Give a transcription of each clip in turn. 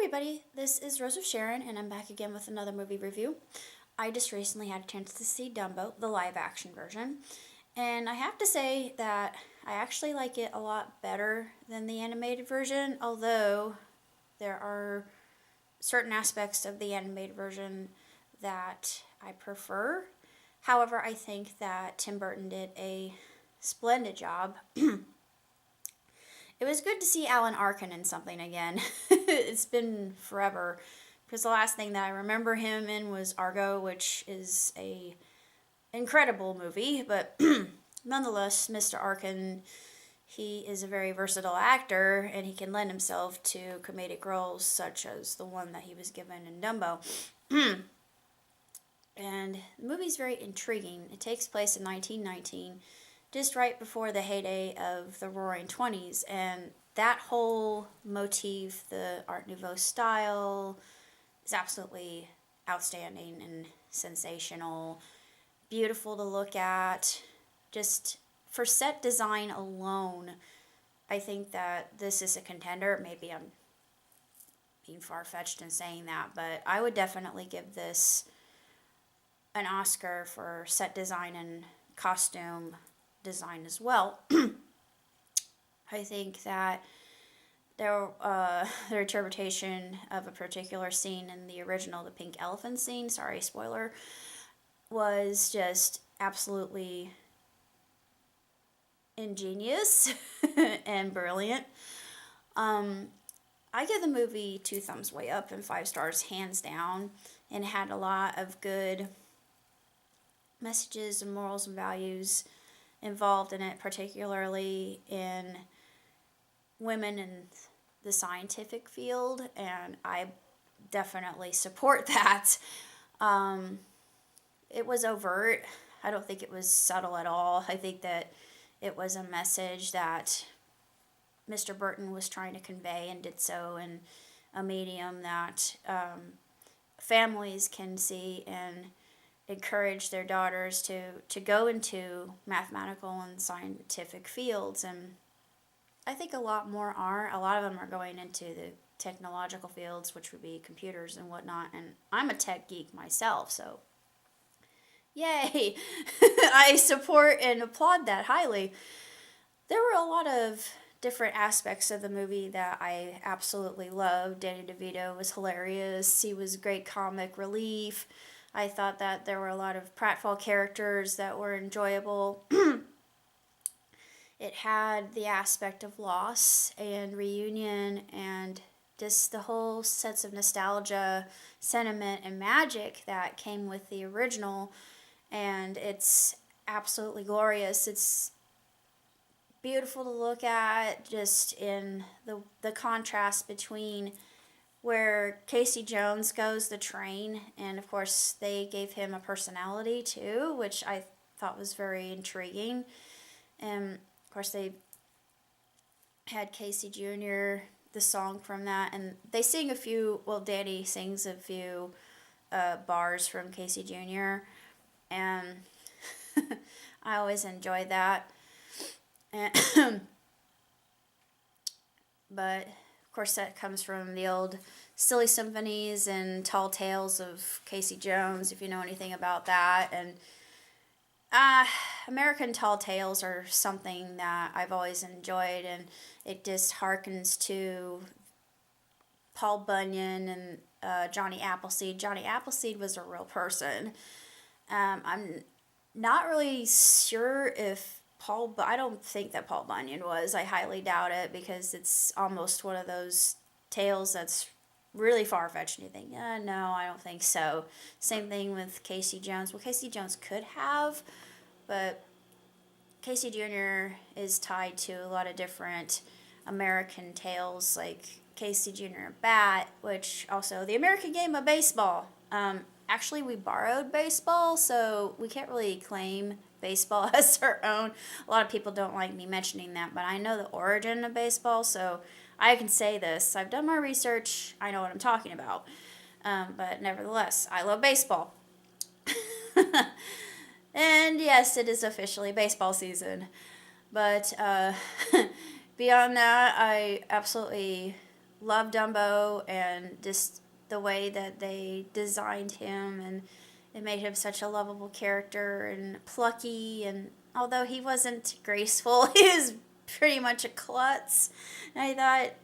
everybody, this is Rose of Sharon, and I'm back again with another movie review. I just recently had a chance to see Dumbo, the live action version, and I have to say that I actually like it a lot better than the animated version, although there are certain aspects of the animated version that I prefer. However, I think that Tim Burton did a splendid job. It was good to see Alan Arkin in something again. It's been forever. Because the last thing that I remember him in was Argo, which is a incredible movie. But nonetheless, Mr. Arkin, he is a very versatile actor, and he can lend himself to comedic roles such as the one that he was given in Dumbo. And the movie's very intriguing. It takes place in 1919, just right before the heyday of the Roaring Twenties, and that whole motif, the Art Nouveau style, is absolutely outstanding and sensational, beautiful to look at. Just for set design alone, I think that this is a contender. Maybe I'm being far-fetched in saying that, but I would definitely give this an Oscar for set design and costume design as well. I think that their interpretation of a particular scene in the original, the pink elephant scene, sorry, spoiler, was just absolutely ingenious and brilliant. I give the movie 2 thumbs way up and 5 stars hands down, and had a lot of good messages and morals and values involved in it, particularly in women in the scientific field, and I definitely support that. It was overt. I don't think it was subtle at all. I think that it was a message that Mr. Burton was trying to convey, and did so in a medium that families can see and encourage their daughters to go into mathematical and scientific fields. And I think a lot more are. A lot of them are going into the technological fields, which would be computers and whatnot. And I'm a tech geek myself, so yay! I support and applaud that highly. There were a lot of different aspects of the movie that I absolutely loved. Danny DeVito was hilarious. He was great comic relief. I thought that there were a lot of pratfall characters that were enjoyable. It had the aspect of loss and reunion and just the whole sense of nostalgia, sentiment, and magic that came with the original. And it's absolutely glorious. It's beautiful to look at, just in the contrast between where Casey Jones goes, the train, and of course they gave him a personality too, which I thought was very intriguing. And of course they had Casey Jr., the song from that, and they sing a few, well, Danny sings a few bars from Casey Jr., and I always enjoyed that. And but of course that comes from the old silly symphonies and tall tales of Casey Jones, if you know anything about that. And American tall tales are something that I've always enjoyed, and it just harkens to Paul Bunyan and Johnny Appleseed. Johnny Appleseed was a real person. I'm not really sure if I don't think that Paul Bunyan was. I highly doubt it, because it's almost one of those tales that's really far-fetched, and you think, no, I don't think so. Same thing with Casey Jones. Well, Casey Jones could have, but Casey Jr. is tied to a lot of different American tales, like Casey Jr. Bat, which also the American game of baseball. Actually, we borrowed baseball, so we can't really claim baseball as our own. A lot of people don't like me mentioning that, but I know the origin of baseball, so I can say this. I've done my research. I know what I'm talking about. But nevertheless, I love baseball. And yes, it is officially baseball season. But beyond that, I absolutely love Dumbo, and just the way that they designed him, and it made him such a lovable character and plucky. And although he wasn't graceful, he was pretty much a klutz. And I thought,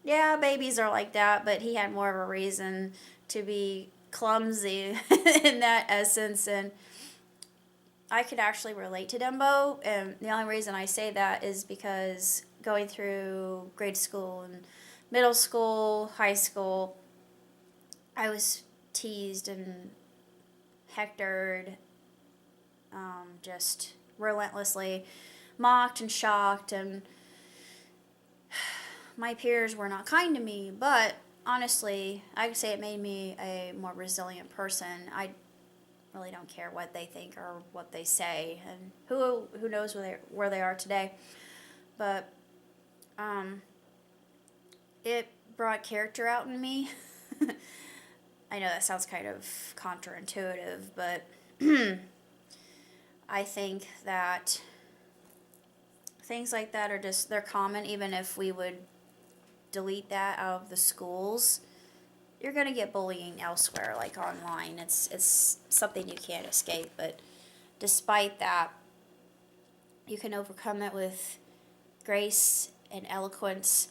yeah, babies are like that, but he had more of a reason to be clumsy in that essence. And I could actually relate to Dumbo, and the only reason I say that is because going through grade school and middle school, high school, I was teased and hectored, just relentlessly, mocked and shocked, and my peers were not kind to me. But honestly, I could say it made me a more resilient person. I really don't care what they think or what they say, and who knows where they are today. But it brought character out in me. I know that sounds kind of counterintuitive, but I think that things like that are just, they're common. Even if we would delete that out of the schools, you're going to get bullying elsewhere, like online. It's something you can't escape. But despite that, you can overcome it with grace and eloquence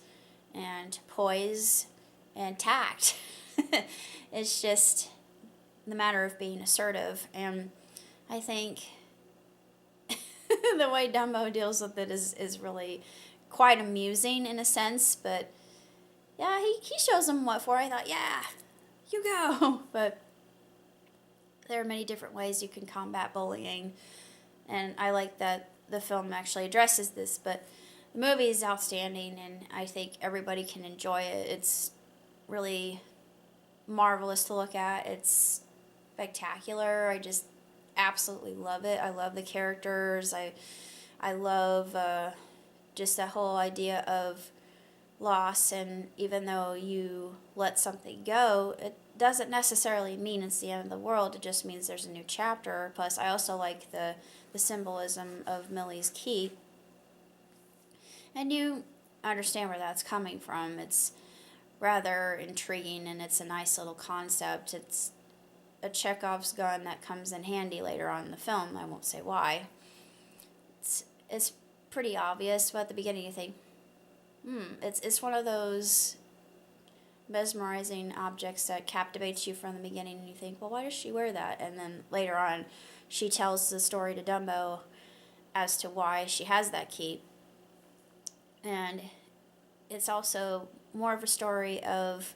and poise and tact. It's just the matter of being assertive. And I think the way Dumbo deals with it is really quite amusing in a sense. But yeah, he shows them what for. I thought, yeah, you go. But there are many different ways you can combat bullying. And I like that the film actually addresses this. But the movie is outstanding, and I think everybody can enjoy it. It's really marvelous to look at. It's spectacular. I just absolutely love it. I love the characters. I love just that whole idea of loss, and even though you let something go, it doesn't necessarily mean it's the end of the world. It just means there's a new chapter. Plus, I also like the symbolism of Millie's key, and you understand where that's coming from. It's rather intriguing, and it's a nice little concept. It's a Chekhov's gun that comes in handy later on in the film. I won't say why. It's pretty obvious, but at the beginning you think, it's one of those mesmerizing objects that captivates you from the beginning, and you think, well, why does she wear that? And then later on, she tells the story to Dumbo as to why she has that key. And it's also more of a story of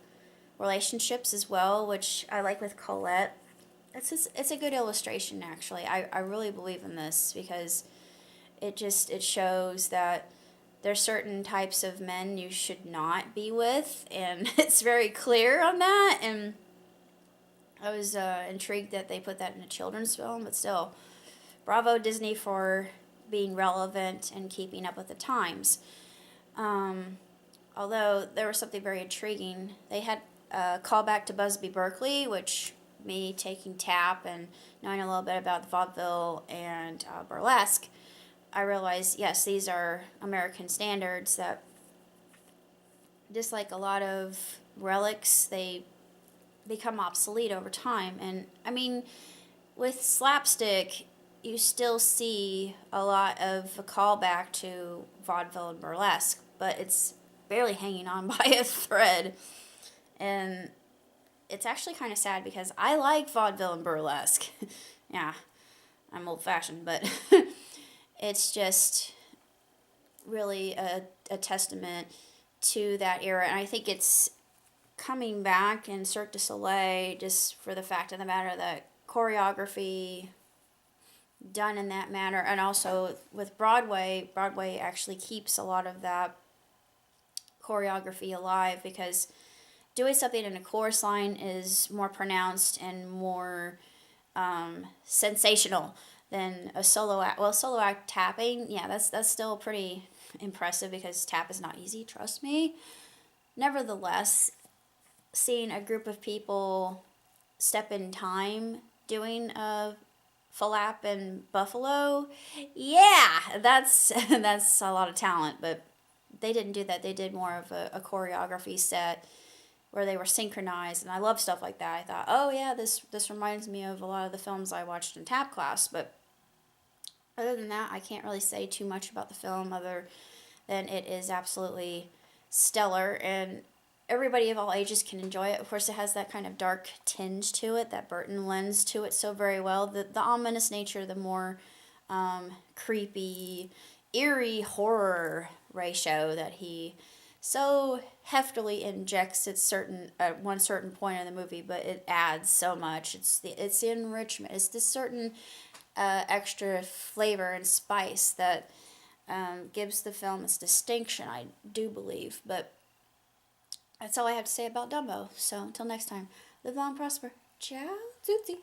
relationships as well, which I like with Colette. It's a good illustration, actually. I really believe in this because it shows that there's certain types of men you should not be with, and it's very clear on that. And I was intrigued that they put that in a children's film, but still, bravo Disney for being relevant and keeping up with the times. Although there was something very intriguing. They had a callback to Busby Berkeley, which me taking tap and knowing a little bit about vaudeville and burlesque, I realized, yes, these are American standards that, just like a lot of relics, they become obsolete over time. And I mean, with slapstick, you still see a lot of a callback to vaudeville and burlesque, but it's barely hanging on by a thread. And it's actually kind of sad because I like vaudeville and burlesque. Yeah, I'm old-fashioned, but it's just really a testament to that era. And I think it's coming back in Cirque du Soleil, just for the fact of the matter that choreography done in that manner, and also with Broadway actually keeps a lot of that choreography alive, because doing something in a chorus line is more pronounced and more sensational than a solo act. Well, solo act tapping, yeah, that's still pretty impressive because tap is not easy, trust me. Nevertheless, seeing a group of people step in time doing a Falap and Buffalo, yeah, that's a lot of talent. But they didn't do that. They did more of a choreography set where they were synchronized, and I love stuff like that. I thought, oh yeah, this reminds me of a lot of the films I watched in tap class. But other than that, I can't really say too much about the film other than it is absolutely stellar, and everybody of all ages can enjoy it. Of course, it has that kind of dark tinge to it that Burton lends to it so very well. The ominous nature, the more creepy, eerie horror ratio that he so heftily injects at one certain point in the movie, but it adds so much. It's the enrichment. It's this certain extra flavor and spice that gives the film its distinction, I do believe. But that's all I have to say about Dumbo. So until next time, live long, prosper. Ciao, Tootsie.